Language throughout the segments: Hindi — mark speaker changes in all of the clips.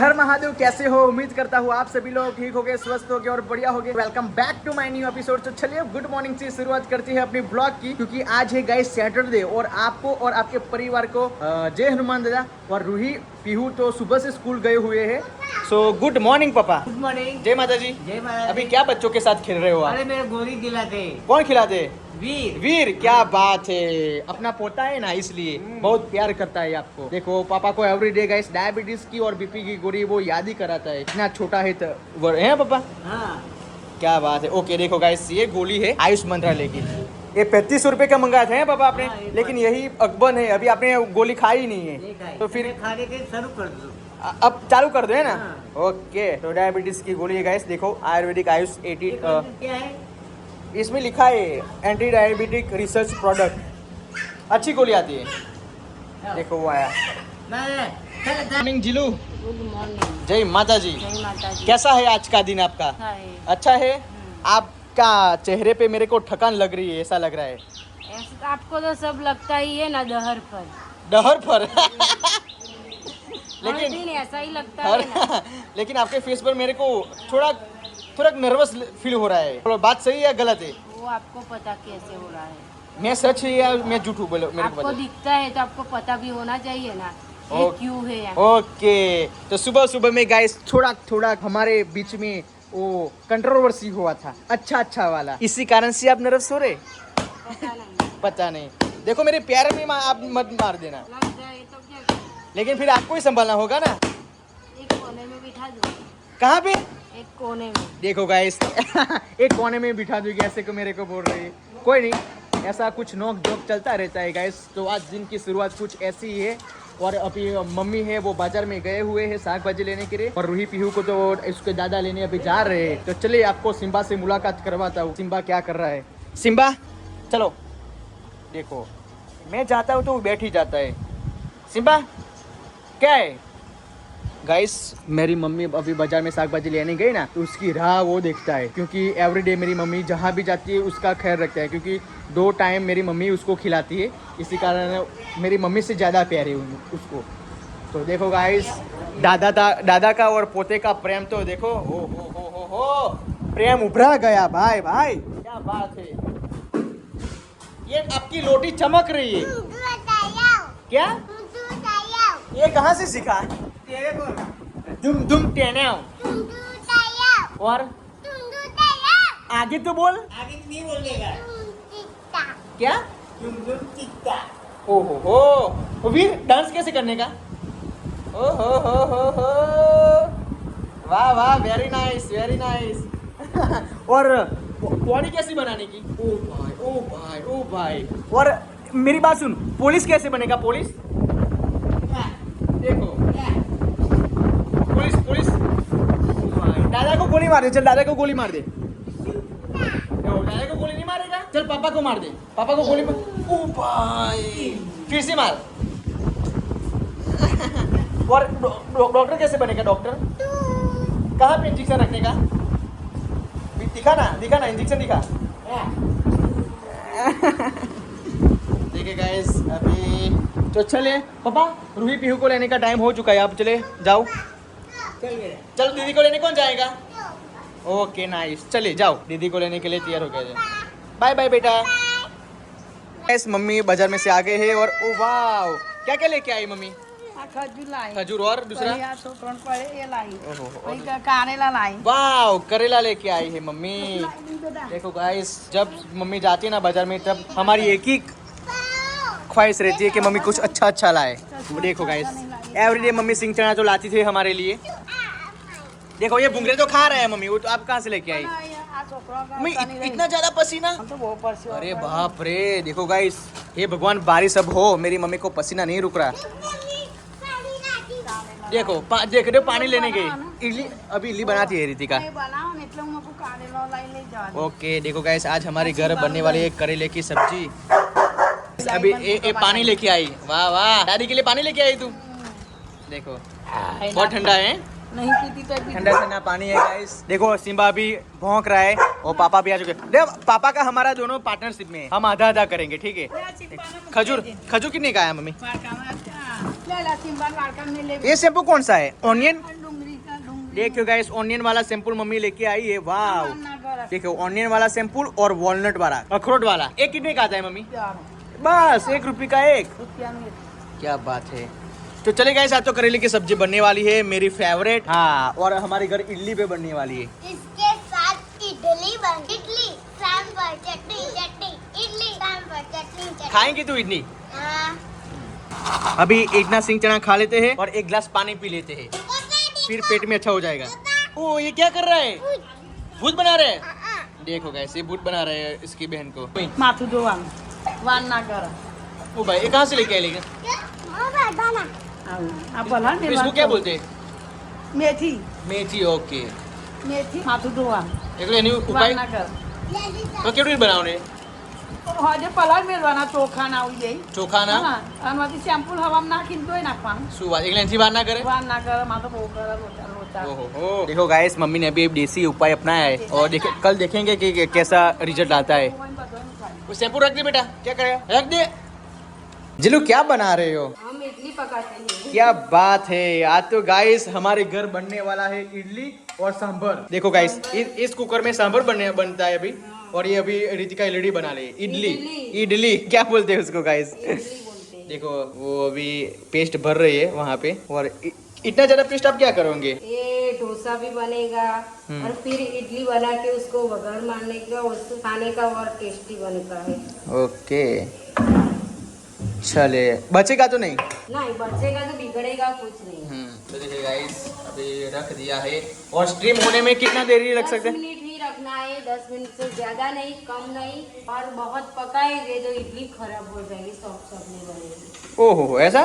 Speaker 1: हर महादेव, कैसे हो? उम्मीद करता हूँ आप सभी लोग ठीक होगे, स्वस्थ होगे और बढ़िया होगे। Welcome back to my new episode. तो चलिए गुड मॉर्निंग से शुरुआत करती है अपनी ब्लॉग की, क्योंकि आज है गाइस सैटरडे और आपको और आपके परिवार को जय हनुमान दादा और रूही पीहू तो सुबह से स्कूल गए हुए हैं। सो गुड मॉर्निंग पापा।
Speaker 2: Good morning.
Speaker 1: जय माता जी।
Speaker 2: जय माता।
Speaker 1: अभी क्या बच्चों के साथ खेल रहे हो आप?
Speaker 2: अरे मेरे गोली खिलाते।
Speaker 1: कौन खिलाते?
Speaker 2: वीर।
Speaker 1: वीर, क्या बात है। अपना पोता है ना, इसलिए बहुत प्यार करता है आपको। देखो पापा को एवरीडे गाइस डायबिटीज की और बीपी की गोली वो याद ही कराता है। इतना छोटा है तो है पापा।
Speaker 2: हाँ।
Speaker 1: क्या बात है। ओके देखो गाइस, ये गोली है आयुष मंत्रालय की। ये 35 रुपए का मंगाए थे पापा आपने।
Speaker 2: हाँ,
Speaker 1: लेकिन यही अकबर है, अभी आपने गोली खाई नहीं है तो फिर
Speaker 2: खाने के शुरू कर दो।
Speaker 1: अब चालू कर दो है ना।
Speaker 2: हाँ।
Speaker 1: ओके, तो डायबिटीज की गोली है गाइस। देखो आयुर्वेदिक आयुष 80
Speaker 2: क्या है?
Speaker 1: इसमें लिखा है एंटी डायबिटिक रिसर्च प्रोडक्ट। अच्छी गोली आती है। देखो वो आया। मॉर्निंग जिलू।
Speaker 3: Good morning.
Speaker 1: जय माता जी।
Speaker 3: जय माता जी।
Speaker 1: कैसा है आज का दिन आपका?
Speaker 3: अच्छा है।
Speaker 1: अच्छा है। आपका चेहरे पे मेरे को थकान लग रही है, ऐसा लग रहा है।
Speaker 3: ऐसा आपको तो सब लगता ही है ना, दहर पर।
Speaker 1: डहर पर
Speaker 3: हर
Speaker 1: लेकिन
Speaker 3: दिन ऐसा ही लगता है ना।
Speaker 1: लेकिन आपके फेस पर मेरे को थोड़ा थोड़ा नर्वस फील हो रहा है। तो बात सही है या गलत है?
Speaker 3: वो आपको पता कैसे हो रहा है?
Speaker 1: मैं सच है या मैं झूठ हूँ? बोलो मेरे को
Speaker 3: आपको
Speaker 1: पता।
Speaker 3: दिखता है तो आपको पता भी होना चाहिए ना, ये
Speaker 1: ओके।
Speaker 3: क्यों है यहाँ।
Speaker 1: ओके, तो सुबह सुबह में गाइस थोड़ा थोड़ा हमारे बीच में वो कंट्रोवर्सी हुआ था, अच्छा वाला। इसी कारण से आप नर्वस हो रहे?
Speaker 3: पता नहीं।
Speaker 1: पता नहीं। देखो मेरे प्यार में आप मत मार देना,
Speaker 3: लग जाए तो क्या करें?
Speaker 1: लेकिन फिर आपको ही संभालना होगा ना।
Speaker 3: एक कोने में बिठा दो।
Speaker 1: कहाँ पे?
Speaker 3: एक कोने में।
Speaker 1: देखो गाइस एक कोने में बिठा दूंगी ऐसे को मेरे को बोल रही है। कोई नहीं, ऐसा कुछ नोक झोंक चलता रहता है गाइस। तो आज दिन की शुरुआत कुछ ऐसी ही है। और अभी मम्मी है वो बाजार में गए हुए हैं साग भाजी लेने के लिए, और रूही पीहू को तो उसके दादा लेने अभी जा रहे हैं। तो चलिए आपको सिम्बा से मुलाकात करवाता हूँ। सिम्बा क्या कर रहा है। सिम्बा चलो। देखो मैं जाता हूँ तो वो बैठ ही जाता है। सिम्बा क्या है? गाइस मेरी मम्मी अभी बाजार में साग भाजी लेने गई ना, तो उसकी राह वो देखता है, क्योंकि एवरीडे मेरी मम्मी जहाँ भी जाती है उसका ख्याल रखता है, क्योंकि 2 टाइम मेरी मम्मी उसको खिलाती है। इसी कारण मेरी मम्मी से ज़्यादा प्यार है उसको। तो देखो गाइस दादा का और पोते का प्रेम तो देखो। हो प्रेम उभरा गया भाई। क्या बात है। ये आपकी लोटी चमक रही है क्या? ये कहाँ से सीखा?
Speaker 2: तेरे को
Speaker 1: दुम टेने और आगे तो बोल।
Speaker 2: आगे नहीं बोलेगा।
Speaker 1: क्या?
Speaker 2: तुम चित्ता।
Speaker 1: ओहो वीर, डांस कैसे करने का? हो वाह वेरी नाइस और बॉडी कैसी बनाने की? ओ भाई। और मेरी बात सुन, पुलिस कैसे बनेगा? पुलिस देखो, पुलिस दादा को गोली मार दे। चल दादा को गोली मार दे। दादा को गोली नहीं मारेगा? चल पापा को मार दे। पापा को गोली मार। ओ भाई फिर से मार। और डॉक्टर कैसे बनेगा? डॉक्टर कहाँ पे इंजेक्शन रखने का? दिखा ना इंजेक्शन दिखा। देखिए गाइस अभी तो चले पापा, रूही पीहू को लेने का टाइम हो चुका है। आप चले जाओ। चलो दीदी को लेने कौन जाएगा? ओके नाइस, चलिए जाओ। दीदी को लेने के लिए तैयार हो गए। बाय बाय बेटा। गाइस मम्मी बाजार में से आ गए हैं। और ओ वाव, क्या लेके आई मम्मी?
Speaker 3: खजूर लाई।
Speaker 1: खजूर और दूसरा?
Speaker 3: करेला लाई।
Speaker 1: वाव, करेला लेके आई है मम्मी। देखो गाइस जब मम्मी जाती है ना बाजार में, तब हमारी एक ही ख्वाहिश रहती है कि मम्मी कुछ अच्छा लाए। देखो गाइस एवरीडे मम्मी सिंग चना तो लाती थी हमारे लिए। देखो ये बुंगरे तो खा रहे हैं मम्मी, वो तो आप कहाँ से लेके आई? मम्मी इतना ज्यादा पसीना? अरे बाप रे। देखो गाइस, हे भगवान बारिश अब हो, मेरी मम्मी को पसीना नहीं रुक रहा। देखो देख रहे हो, पानी लेने गई। इडली बनाती है रितिका। ओके देखो गाइस आज हमारे घर बनने वाली है करेले की सब्जी। अभी ये पानी लेके आई। वाह दादी के लिए पानी लेके आई तू। देखो बहुत ठंडा है।
Speaker 3: नहीं पीती तो
Speaker 1: ठंडा ठंडा पानी है गाइस। देखो सिम्बा अभी भौंक रहा है और पापा भी आ चुके। देखो पापा का हमारा दोनों पार्टनरशिप में, हम आधा करेंगे, ठीक है। खजूर कितने का है मम्मी? ये शैम्पू कौन सा है? ऑनियन देखियो गाइस ऑनियन वाला सैंपल मम्मी लेके आई है। वाह देखो ऑनियन वाला सैंपल और वॉलनट वाला, अखरोट वाला। एक कितने का आता है मम्मी? बस 1 रुपये का एक। क्या बात है। तो चले गाइस आज तो करेले की सब्जी बनने वाली है, मेरी फेवरेट। हाँ, और हमारे घर इडली पे बनने वाली है।
Speaker 4: इसके साथ इडली सांभर चटनी इडली सांभर चटनी।
Speaker 1: खाएंगे तू इडली?
Speaker 4: हाँ।
Speaker 1: अभी एक ना सिंह चना खा लेते हैं और एक गिलास पानी पी लेते हैं, फिर पेट में अच्छा हो जाएगा। ओ ये क्या कर रहा है? भूत बना रहे हैं। देखो गाइस ये भूत बना रहे हैं इसकी बहन को।
Speaker 3: माथु दो वान ना कर।
Speaker 1: ओ भाई ये कहाँ से लेके आए लेकिन? तो इसको क्या बोलते हैं?
Speaker 3: मेथी
Speaker 1: मेथी। ओके
Speaker 3: मेथी माथु दो वान
Speaker 1: એટલે એની ઉપાય
Speaker 3: ના કર
Speaker 1: તો કેવી રીતે બનાવને?
Speaker 3: હજે પલાળ મેળવાના ચોખા ના આવી જાય
Speaker 1: ચોખા ના
Speaker 3: આમાંથી સેમ્પલ હવામાં નાખીને ધોઈ નાખવાનું।
Speaker 1: શું વાત, એટલે એનાથી વાર ના કરે?
Speaker 3: વાન ના કરે માં તો બહુ કરે લોચા લોચા।
Speaker 1: ओहो देखो गाइस मम्मी ने अभी देसी उपाय अपनाया है और कल देखेंगे कि कैसा रिजल्ट आता है। वो शैम्पू रख दे बेटा, क्या करेगा? रख दे। जिलू क्या बना रहे हो?
Speaker 3: हम इडली पकाते हैं।
Speaker 1: क्या बात है, आज तो गाइस हमारे घर बनने वाला है इडली और सांभर। देखो गाइस इस कुकर में सांभर बनता है अभी, और ये अभी रितिका इडली बना ले। इडली क्या बोलते हैं उसको गाइस? देखो वो अभी पेस्ट भर रही है वहाँ पे, और इतना ज्यादा पेस्ट आप क्या करोगे?
Speaker 3: ये डोसा भी बनेगा और फिर इडली बना के उसको वघार मारने का, उसको खाने का और टेस्टी बनता है।
Speaker 1: ओके चले, बचेगा तो नहीं?
Speaker 3: नहीं बचेगा तो बिगड़ेगा कुछ नहीं।
Speaker 1: तो देखिए गाइस अभी रख दिया है, और स्टीम होने में कितना देरी लग सकता
Speaker 3: 10
Speaker 1: है?
Speaker 3: मिनट ही रखना है, 10 मिनट से ज्यादा नहीं कम नहीं। और बहुत पकाएंगे तो इडली खराब हो जाएगी, सॉफ्ट नहीं बनेगी।
Speaker 1: ओहो ऐसा?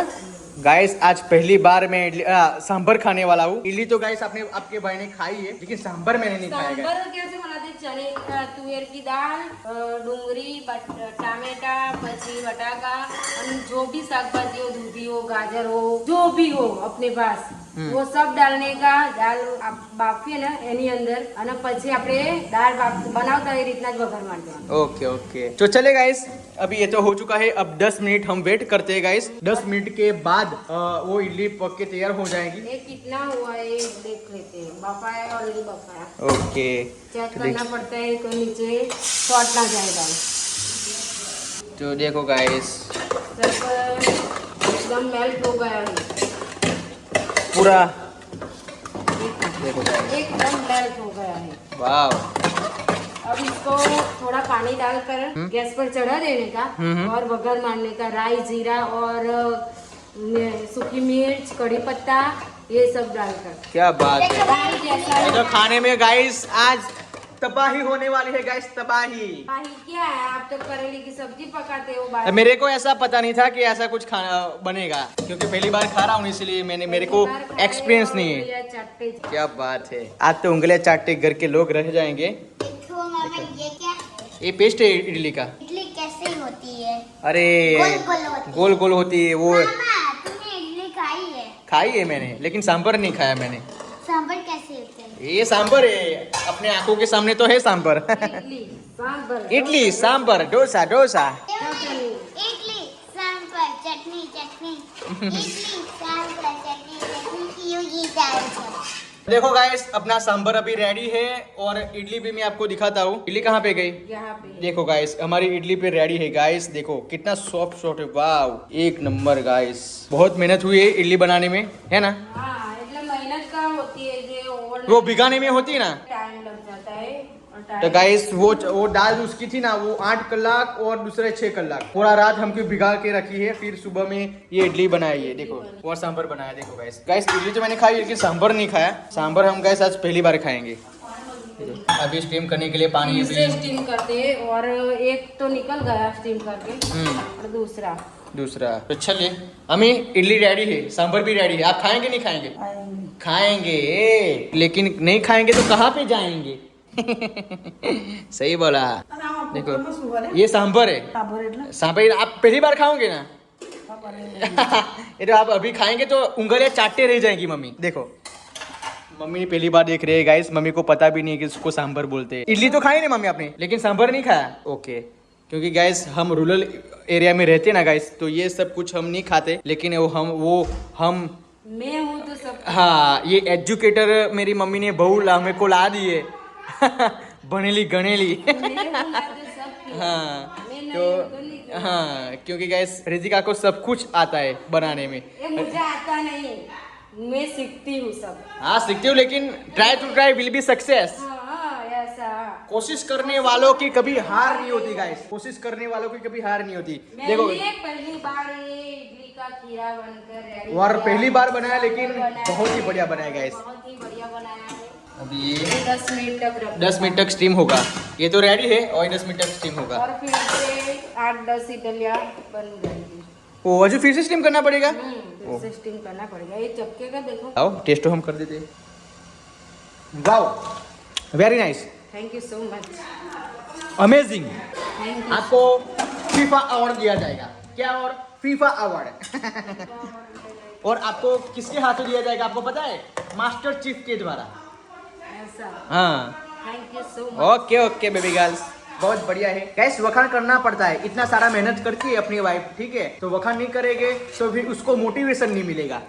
Speaker 1: गाइस आज पहली बार मैं इडली सांभर खाने वाला हूँ। इडली तो गाइस आपके भाई ने खाई है, लेकिन सांभर मैंने नहीं खाया।
Speaker 3: सांभर कैसे बनाते? चने तुअर की दाल, डूंगरी, टामेटा, પછી बटाका और जो भी શાકભાજી हो, दूधी हो, गाजर हो, जो भी हो अपने पास वो सब डालने का। दाल બાફીએ ને એની અંદર, અને પછી આપણે દાળ બનાવતા એ રીતના જ વઘાર મારી દેવાનો।
Speaker 1: ओके ओके तो चले गाइस अभी ये तो हो चुका है। अब 10 मिनट हम वेट करते हैं गाइस। 10 मिनट के बाद वो इडली पक के तैयार हो जाएगी।
Speaker 3: ये कितना हुआ है देख लेते हैं। बफाया है ऑलरेडी बफाया।
Speaker 1: ओके
Speaker 3: चेक करना पड़ता है कि नीचे शॉर्ट ना जाए दाल।
Speaker 1: तो देखो गाइस
Speaker 3: सब एकदम मेल्ट हो गया है
Speaker 1: पूरा, देखो गाइस
Speaker 3: एकदम मेल्ट हो गया है।
Speaker 1: वाह।
Speaker 3: अब इसको थोड़ा पानी डालकर गैस पर चढ़ा देने का और वघार मारने का। राई, जीरा और सूखी मिर्च, कड़ी पत्ता ये सब डालकर।
Speaker 1: क्या बात है।
Speaker 3: दाल जैसा
Speaker 1: ये तो खाने में गाइस आज तबाही होने वाली है गाइस, तबाही।
Speaker 3: क्या है, आप तो करेले की सब्जी पकाते हो बाहर।
Speaker 1: मेरे को ऐसा पता नहीं था कि ऐसा कुछ खाना बनेगा, क्योंकि पहली बार खा रहा हूँ, इसलिए मेरे को एक्सपीरियंस नहीं है। क्या बात है, आज तो उंगलियां चाटते घर के लोग रह जाएंगे।
Speaker 4: देखो मामा ये क्या?
Speaker 1: ये पेस्ट है इडली का।
Speaker 4: इडली कैसे होती है?
Speaker 1: अरे
Speaker 4: गोल
Speaker 1: गोल होती है वो।
Speaker 4: मामा तुमने इडली खाई है?
Speaker 1: खाई है मैंने, लेकिन सांभर नहीं खाया मैंने।
Speaker 4: सांभर कैसे होते हैं?
Speaker 1: ये सांभर है, अपने आंखों के सामने तो है सांभर। इडली सांभर डोसा डोसा।
Speaker 4: इडली सांभर चटनी इडली सांभर चटनी ये दाल।
Speaker 1: देखो गाइस अपना सांभर अभी रेडी है, और इडली भी मैं आपको दिखाता हूँ। इडली कहाँ पे गई?
Speaker 3: यहाँ पे।
Speaker 1: देखो गाइस हमारी इडली पे रेडी है गाइस। देखो कितना सॉफ्ट सॉफ्ट है, वाह एक नंबर गाइस। बहुत मेहनत हुई है इडली बनाने में, है ना?
Speaker 3: हाँ, એટલે मेहनत का होती है जो
Speaker 1: वो भिगाने में होती है ना,
Speaker 3: टाइम लग जाता है।
Speaker 1: तो गाइस वो दाल उसकी थी ना, वो 8 कलाक और दूसरे 6 कलाक पूरा रात हमको भिगा के रखी है, फिर सुबह में ये इडली बनाई है। देखो और सांभर बनाया। देखो गाइस इडली तो मैंने खाई, लेकिन सांभर नहीं खाया। सांभर हम गाइस आज पहली बार खाएंगे। अभी स्टीम करने के लिए पानी
Speaker 3: इसे स्टीम करते हैं, और एक तो निकल गया स्टीम करके और दूसरा
Speaker 1: तो चलिए हमें इडली रेडी है, सांभर भी रेडी है। आप खाएंगे नहीं खाएंगे? खाएंगे, लेकिन नहीं खाएंगे तो कहाँ पे जाएंगे? सही बोला। देखो ये सांभर है। सांभर आप पहली बार खाओगे ना? ये तो आप अभी खाएंगे तो उंगलियां चाटते रह जाएंगी मम्मी। देखो मम्मी पहली बार देख रहे हैं गाइस, मम्मी को पता भी नहीं कि उसको सांभर बोलते हैं। इडली तो खाई नहीं मम्मी आपने, लेकिन सांभर नहीं खाया। ओके, क्योंकि गाइस हम रूरल एरिया में रहते हैं ना गाइस, तो ये सब कुछ हम नहीं खाते, लेकिन हम
Speaker 3: मैं हूँ तो सब
Speaker 1: हाँ, ये एजुकेटर मेरी मम्मी ने बहू हमें को ला दी है बनेली गणेली
Speaker 3: मैं हूँ ना तो सब किया।
Speaker 1: हाँ
Speaker 3: मैं नहीं
Speaker 1: तो
Speaker 3: हूँ तो नहीं किया।
Speaker 1: हाँ, क्योंकि गैस रितिका को सब कुछ आता है बनाने में।
Speaker 3: ये मुझे आता नहीं, मैं सीखती हूँ सब।
Speaker 1: हाँ सीखती हूँ, लेकिन try to try will be success.
Speaker 3: हाँ ऐसा।
Speaker 1: कोशिश करने वालों की कभी हार नहीं होती गाइस, कोशिश करने वालों की कभी हार नहीं होती। देखो
Speaker 3: मैंने पहली बार ये इडली का खीरा बनकर रेडी
Speaker 1: और
Speaker 3: किया।
Speaker 1: पहली बार बनाया, लेकिन
Speaker 3: बनाया।
Speaker 1: बहुत ही बढ़िया बनाया गाइस।
Speaker 3: बहुत ही बढ़िया बनाया है।
Speaker 1: अभी ये
Speaker 3: 10 मिनट तक रखना
Speaker 1: 10 मिनट तक स्टीम होगा। ये तो रेडी है और 10 मिनट तक स्टीम होगा।
Speaker 3: और फिर से 8-10 इडलियाँ बन जाएगी।
Speaker 1: ओ अजय फिर से स्टीम करना पड़ेगा।
Speaker 3: फिर से स्टीम करना पड़ेगा। ये चक्के का देखो।
Speaker 1: आओ टेस्ट तो हम कर देते हैं। Wow very nice,
Speaker 3: thank you so much.
Speaker 1: Amazing.
Speaker 3: Thank you.
Speaker 1: आपको फीफा अवार्ड दिया जाएगा। क्या अवार्ड? फीफा अवार्ड और आपको किसके हाथों दिया जाएगा आपको पता है? मास्टर चीफ के द्वारा।
Speaker 3: ऐसा।
Speaker 1: हाँ
Speaker 3: thank you so much.
Speaker 1: Okay okay baby girls, बहुत बढ़िया है गैस। वखान करना पड़ता है, इतना सारा मेहनत करती है अपनी वाइफ, ठीक है, तो वखान नहीं करेंगे तो फिर उसको मोटिवेशन नहीं मिलेगा।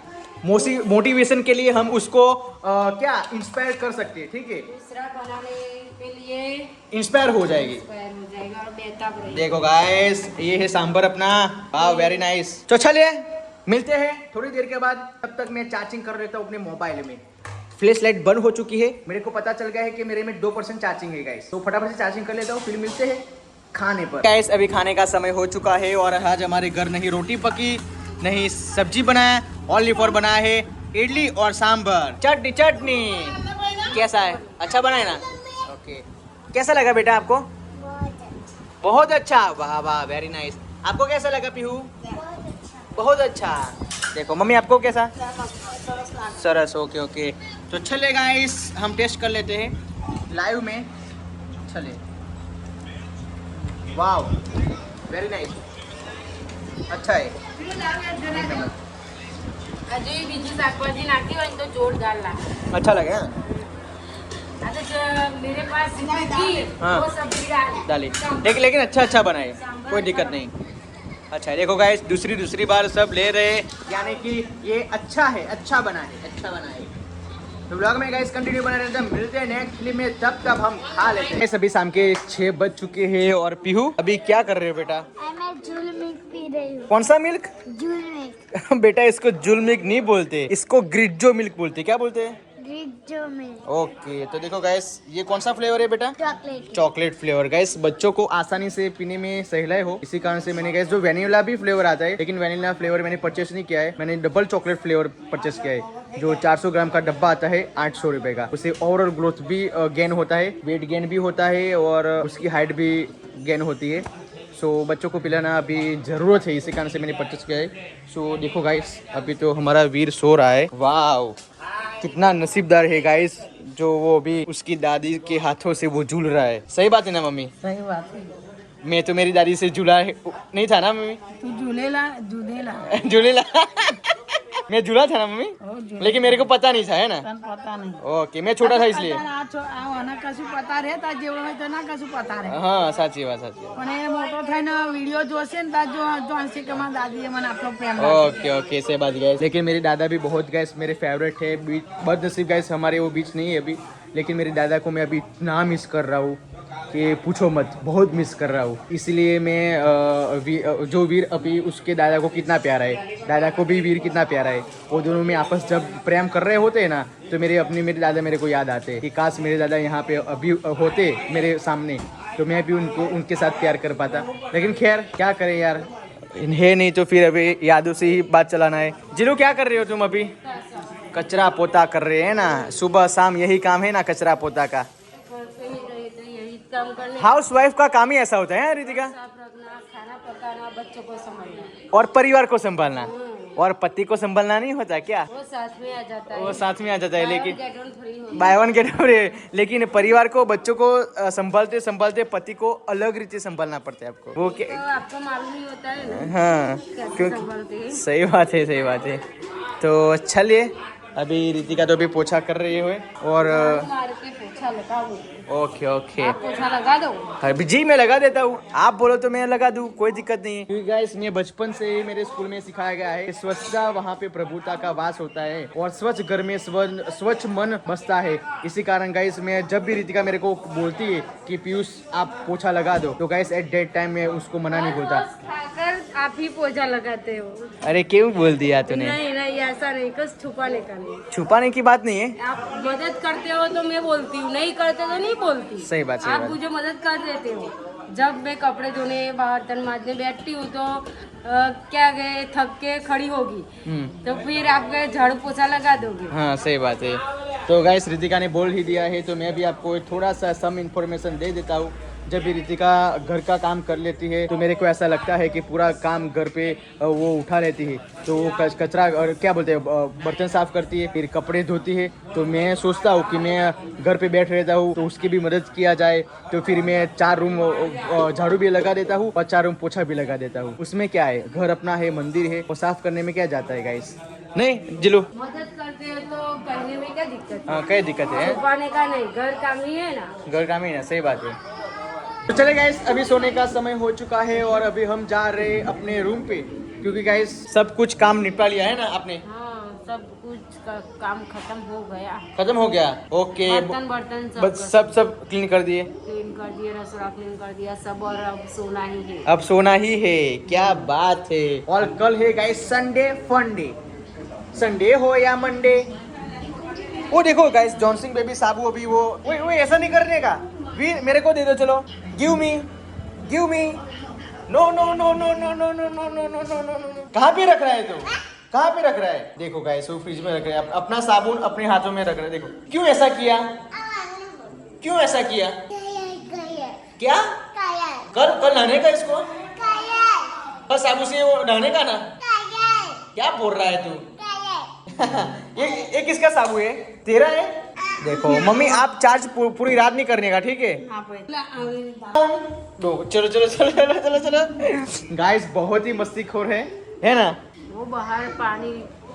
Speaker 1: मोटिवेशन के लिए हम उसको क्या इंस्पायर कर सकते हैं, ठीक है,
Speaker 3: दूसरा बनाने के लिए
Speaker 1: इंस्पायर हो जाएगी।
Speaker 3: इंस्पायर हो जाएगा और बेहतर रहेगा।
Speaker 1: देखो गाइस ये है सांबर अपना। वाह वेरी नाइस। तो चलिए मिलते हैं थोड़ी देर के बाद। तब तक मैं चार्जिंग कर लेता हूँ अपने मोबाइल में। फ्लैश लाइट बंद हो चुकी है, मेरे को पता चल गया है कि मेरे में 2% चार्जिंग है गाइस, तो फटाफट से चार्जिंग कर लेता हूँ, फिर मिलते हैं खाने पर। गाइस अभी खाने का समय हो चुका है और आज हमारे घर नहीं रोटी पकी, नहीं सब्जी बनाया, ओनली फॉर बनाया है इडली और सांबर, चटनी चटनी। कैसा है? अच्छा बना है ना? ओके, कैसा लगा बेटा आपको? बहुत अच्छा। वाह वाह वेरी नाइस। आपको कैसा लगा पीहू? बहुत अच्छा। देखो मम्मी आपको कैसा? सरस। ओके ओके, तो चले गाइस हम टेस्ट कर लेते हैं लाइव में। चले। वाओ वेरी नाइस, अच्छा है।
Speaker 3: હજુ બીજી શાકભાજી નાખી હોય ને તો જોરદાર લાગે।
Speaker 1: अच्छा लगा
Speaker 3: આ તો જો मेरे पास थी,
Speaker 1: हाँ।
Speaker 3: वो सब्जी
Speaker 1: डाली, लेकिन अच्छा बनाए, कोई दिक्कत नहीं। अच्छा देखो गाइस दूसरी बार सब ले रहे हैं, यानी कि ये अच्छा है, अच्छा बना है। तो ब्लॉग में गाइस कंटिन्यू बने रहते हैं, मिलते हैं नेक्स्ट क्लिप में, तब हम खा लेते हैं। अभी शाम के 6 बज चुके हैं और पीहू अभी क्या कर रहे हो बेटा?
Speaker 4: मैं जूल मिल्क पी रही हूँ।
Speaker 1: कौन सा मिल्क?
Speaker 4: Joule milk.
Speaker 1: बेटा इसको जूल मिल्क नहीं बोलते, इसको ग्रिजो मिल्क बोलते। क्या बोलते हैं?
Speaker 4: ग्रिजो मिल्क।
Speaker 1: ओके, तो देखो गाइस ये कौन सा फ्लेवर है बेटा?
Speaker 4: चॉकलेट।
Speaker 1: Chocolate flavour. गाइस बच्चों को आसानी से पीने में सहलाई हो, इसी कारण से मैंने गाइस जो वेनिला भी फ्लेवर आता है, लेकिन वेनिला फ्लेवर मैंने परचेस नहीं किया है, मैंने डबल चॉकलेट फ्लेवर परचेस किया है, जो 400 ग्राम का डब्बा आता है 800 रुपए का। उससे ओवरऑल ग्रोथ भी गेन होता है, वेट गेन भी होता है और उसकी हाइट भी गेन होती है। सो बच्चों को पिलाना अभी ज़रूरत है, इसी कारण से मैंने परचेस किया है। सो देखो गाइस अभी तो हमारा वीर सो रहा है। वाह कितना नसीबदार है गाइस, जो वो भी उसकी दादी के हाथों से वो झूल रहा है। सही बात है ना मम्मी?
Speaker 2: सही बात है।
Speaker 1: मैं तो मेरी दादी से झूला नहीं था ना मम्मी?
Speaker 2: तू झूलेला
Speaker 1: झूलेला मैं झूला था ना मम्मी, लेकिन मेरे को पता नहीं था, है ना?
Speaker 2: पता नहीं।
Speaker 1: ओके, मैं छोटा था इसलिए।
Speaker 2: કશું પતા રહે તાર જેવડો હોય તો ના કશું પતા રહે
Speaker 1: हाँ સાચી વાત।
Speaker 2: પણ એ મોટો થઈને વિડીયો જોશે ને તાર જો જોશે કે મારા દાદીએ મને આટલો પ્રેમ રાખ્યો।
Speaker 1: ओके ओके से बात गैस, लेकिन मेरी दादा भी बहुत गैस मेरे फेवरेट है। बदनसीब गैस हमारे वो बीच नहीं है अभी, लेकिन मेरी दादा को मैं अभी इतना मिस कर रहा हूँ कि पूछो मत, बहुत मिस कर रहा हूँ। इसलिए मैं जो वीर अभी उसके दादा को कितना प्यारा है, दादा को भी वीर कितना प्यारा है, वो दोनों में आपस जब प्रेम कर रहे होते हैं ना, तो मेरे दादा मेरे को याद आते कि काश मेरे दादा यहाँ पे अभी होते मेरे सामने, तो मैं भी उनके साथ प्यार कर पाता। लेकिन खैर क्या करें यार, है नहीं तो फिर अभी यादों से ही बात चलाना है। जिलू क्या कर रहे हो तुम अभी? कचरा पोता कर रहे हैं ना, सुबह शाम यही काम है ना कचरा पोता का।
Speaker 3: यही काम करने,
Speaker 1: हाउस वाइफ का काम ही ऐसा होता है रितिका,
Speaker 3: साफ रखना, खाना पकाना, बच्चों को संभालना
Speaker 1: और परिवार को संभालना, और पति को संभालना नहीं होता क्या?
Speaker 3: वो साथ में आ जाता है।
Speaker 1: वो साथ में आ जाता है, लेकिन
Speaker 3: गेट ऑन फ्री हो।
Speaker 1: By one get free. लेकिन परिवार को, बच्चों को संभालते संभालते पति को अलग रीति संभालना पड़ता है आपको। वो
Speaker 3: तो आपको मालूम ही होता है ना
Speaker 1: हाँ
Speaker 3: कैसे
Speaker 1: क्योंकि
Speaker 3: संभालते हैं।
Speaker 1: सही बात है। तो चलिए अभी रितिका तो अभी पोछा कर रही है और
Speaker 3: मार के पोछा लगाओ।
Speaker 1: ओके ओके
Speaker 3: आप पोछा लगा दो।
Speaker 1: अभी जी मैं लगा देता हूँ, आप बोलो तो मैं लगा दूँ, कोई दिक्कत नहीं है। क्योंकि गाइस मैं बचपन से ही मेरे स्कूल में सिखाया गया है कि स्वच्छता वहाँ पे प्रभुता का वास होता है और स्वच्छ घर में स्वच्छ मन बसता है। इसी कारण गाइस मैं जब भी रितिका मेरे को बोलती है कि पीयूष आप पोछा लगा दो, तो गाइस एट डेट टाइम में उसको मना नहीं बोलता।
Speaker 3: खाकर आप ही पोछा लगाते हो।
Speaker 1: अरे क्यों बोल दिया तूने?
Speaker 3: नहीं नहीं ऐसा नहीं, कुछ छुपाने का नहीं।
Speaker 1: छुपाने की बात नहीं है,
Speaker 3: आप मदद करते हो तो मैं बोलती हूँ, नहीं करते तो नहीं बोलती।
Speaker 1: सही बात, सही
Speaker 3: आप
Speaker 1: बात।
Speaker 3: मुझे मदद कर देते हो। जब मैं कपड़े धोने बर्तन मांजने बैठती हूँ तो क्या गए थक के खड़ी होगी तो फिर आप गए झाड़ू पोछा लगा दोगे।
Speaker 1: हाँ सही बात है। तो गाइस रितिका ने बोल ही दिया है तो मैं भी आपको थोड़ा सा सम इन्फॉर्मेशन दे देता हूँ। जब भी रितिका घर का काम कर लेती है तो मेरे को ऐसा लगता है कि पूरा काम घर पे वो उठा लेती है। तो वो कचरा और क्या बोलते हैं बर्तन साफ करती है, फिर कपड़े धोती है। तो मैं सोचता हूँ कि मैं घर पे बैठ रहता हूँ तो उसकी भी मदद किया जाए। तो फिर मैं 4 रूम झाड़ू भी लगा देता हूँ और 4 रूम पोछा भी लगा देता हूँ। उसमें क्या है, घर अपना है, मंदिर है, वो साफ करने में क्या जाता है गाइस? नहीं जिलू
Speaker 3: मदद करते हो तो कहने में क्या दिक्कत है?
Speaker 1: हाँ क्या दिक्कत है?
Speaker 3: छुपाने का नहीं, घर काम ही है ना।
Speaker 1: घर काम ही ना, सही बात है। तो चले गाइस अभी सोने का समय हो चुका है और अभी हम जा रहे हैं अपने रूम पे, क्योंकि गाइस सब कुछ काम निपटा लिया है ना आपने?
Speaker 3: हाँ सब कुछ का काम खत्म हो गया।
Speaker 1: खत्म हो गया? ओके।
Speaker 3: बर्तन
Speaker 1: बस सब क्लीन कर दिए?
Speaker 3: क्लीन कर दिया, रसोड़ा क्लीन कर दिया सब, और अब सोना ही है।
Speaker 1: अब सोना ही है, क्या बात है। और कल है guys Sunday fun day, Sunday हो या मंडे। वो देखो गाइस जॉनसिंग बेबी साबू अभी वो ऐसा नहीं करने का, वीर मेरे को दे दो, चलो give me no no no no no no no no no no no no. कहाँ पे रख रहा है तू? कहाँ पे रख रहा है? देखो गाइस वो फ्रिज में रख रहा है, अपना साबुन अपने हाथों में रख रहा है। देखो क्यों ऐसा किया, क्यों ऐसा किया? क्या कल नहाने का इसको? बस साबुन से वो नहाने का ना? क्या बोल रहा है तू? ये किसका साबु है? तेरा है? देखो मम्मी आप चार्ज पूरी रात नहीं करने का, ठीक है? दो चलो चलो चलो चलो चलो चलो। गाइस बहुत ही मस्तीखोर है ना?
Speaker 3: वो बाहर पानी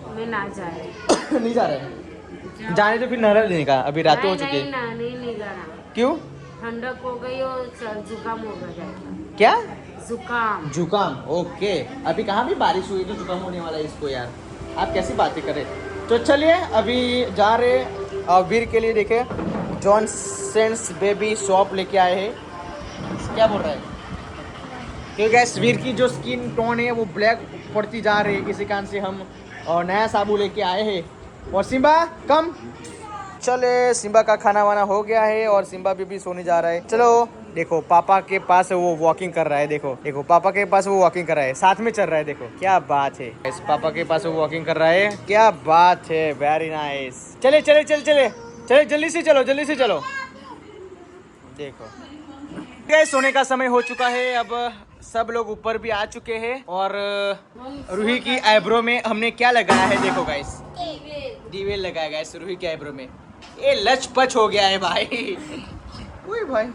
Speaker 3: में ना जाए।
Speaker 1: नहीं जा रहे हैं, जाने तो फिर नहला लेने का। अभी रात हो चुकी है।
Speaker 3: नहीं जाना।
Speaker 1: क्यों?
Speaker 3: ठंडक हो गई और जुकाम हो गया।
Speaker 1: क्या
Speaker 3: जुकाम?
Speaker 1: ओके। अभी कहाँ भी बारिश हुई तो जुकाम होने वाला है इसको यार, आप कैसी बातें करें। तो चलिए अभी जा रहे और वीर के लिए देखे जॉनसन्स बेबी शॉप लेके आए हैं। क्या बोल रहा है? क्योंकि गैस वीर की जो स्किन टोन है वो ब्लैक पड़ती जा रही है, इसी कारण से हम और नया साबुन लेके आए हैं। और सिम्बा कम चले, सिम्बा का खाना वाना हो गया है और सिम्बा भी सोने जा रहा है। चलो देखो पापा के पास वो वॉकिंग कर रहा है, देखो पापा के पास वो वॉकिंग कर रहा है, साथ में चल रहा है। देखो क्या बात है, इस पापा के पास वो वॉकिंग कर रहा है, क्या बात है, वेरी नाइस। चले चले चले चले चले जल्दी से चलो, जल्दी से चलो। देखो गाइस सोने का समय हो चुका है, अब सब लोग ऊपर भी आ चुके हैं और रूही की आईब्रो में हमने क्या लगाया है, देखो गाइस डीवेल लगाया गाइस रूही की आईब्रो में। ये लचपच हो गया है भाई। ओए भाई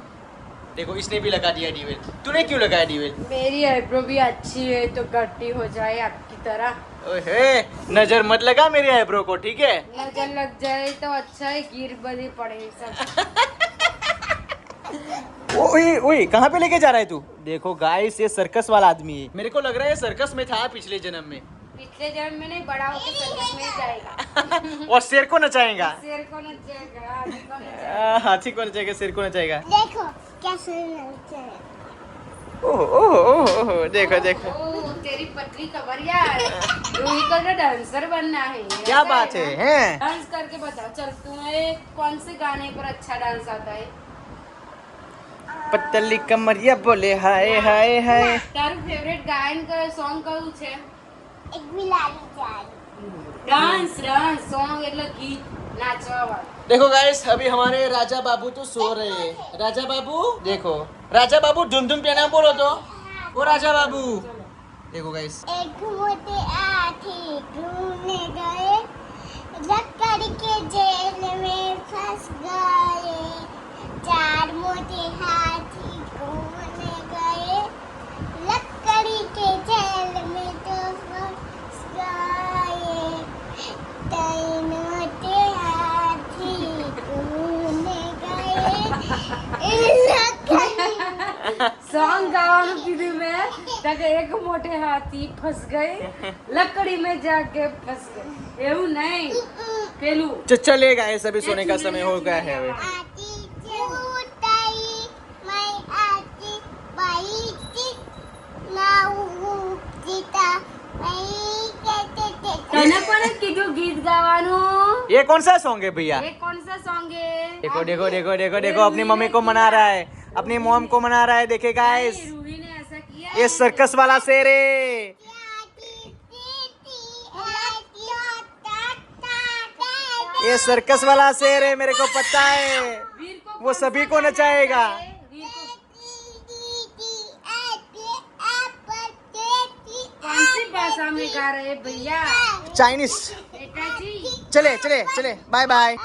Speaker 1: देखो इसने भी लगा दिया डीवेल। तूने क्यों लगाया डीवेल?
Speaker 3: मेरी आईब्रो भी अच्छी है तो गट्टी हो जाए आपकी तरह।
Speaker 1: ओहे नजर मत लगा मेरी आईब्रो को, ठीक है?
Speaker 3: नजर लग जाए तो अच्छा है, गिर बदी पड़े सब।
Speaker 1: ओए ओए कहाँ पे लेके जा रहा है तू? देखो गाइस ये सर्कस वाला आदमी है, मेरे को लग रहा है सर्कस में था पिछले जन्म में।
Speaker 3: पिछले जन्म में नहीं, बड़ा होकर सर्कस में जाएगा।
Speaker 1: और शेर को नचाएगा?
Speaker 3: शेर को नचाएगा, हाथी को नचाएगा।
Speaker 1: हाथी को नचाएगा, शेर को नचाएगा।
Speaker 4: देखो कैसे नचते हैं।
Speaker 1: ओह ओह ओह ओह देखो देखो।
Speaker 3: ओह तेरी पतली कमर यार, रूही को तो डांसर बनना है।
Speaker 1: क्या बात है, हैं?
Speaker 3: डांस करके बताओ, चल तुम्हें कौन से गाने पर अच्छा डांस आता है?
Speaker 1: पतली कमरिया बोले हाय हाय हाय।
Speaker 3: तारू फेवरेट गायन का सॉन्ग कયું છે?
Speaker 4: एक बिलाड़ी जाए
Speaker 3: डांस सॉन्ग એટલે ગીત નાચવા વાળું।
Speaker 1: देखो गाइस अभी हमारे राजा बाबू तो सो रहे हैं। राजा बाबू देखो, राजा बाबू धुम धुम प्रणाम बोलो तो। ओ राजा बाबू देखो गाइस।
Speaker 4: एक मोटे हाथी घूमने गए, लकड़ी के जेल में फंस गए। 4 मोटे हाथी घूमने गए, लकड़ी के जेल में तो फंस गए। तीनों
Speaker 3: સોંગ ગાવાનું કીધું મેં તો કે એક મોટે હાથી ફસ ગए लकड़ी में जाके फंस गए એવું નહીં પેલું
Speaker 1: चले गाइस अभी सोने का समय हो गया है अभी
Speaker 4: आती चूताई मैं आती बाईती नाऊ जीता मैं कहते थे
Speaker 3: તને પણ કીધું ગીત ગાવાનું
Speaker 1: ये कौन सा सॉन्ग है भैया
Speaker 3: એ કોણ સા સોંગ है
Speaker 1: देखो देखो देखो देखो देखो अपनी मम्मी को मना रहा है अपनी मॉम को मना रहा है देखे गाइस
Speaker 3: रूही ने ऐसा किया
Speaker 1: ये सर्कस वाला शेर है
Speaker 4: आती सीती आती होता
Speaker 1: ये सर्कस वाला शेर है मेरे को पता है
Speaker 3: वीर को
Speaker 1: वो सभी को नचाएगा
Speaker 3: वीर को
Speaker 4: दीदी आती आपते
Speaker 3: कौन सी भाषा में गा रहे हैं भैया
Speaker 1: चाइनीस
Speaker 3: बेटा जी
Speaker 1: चले चले चले बाय बाय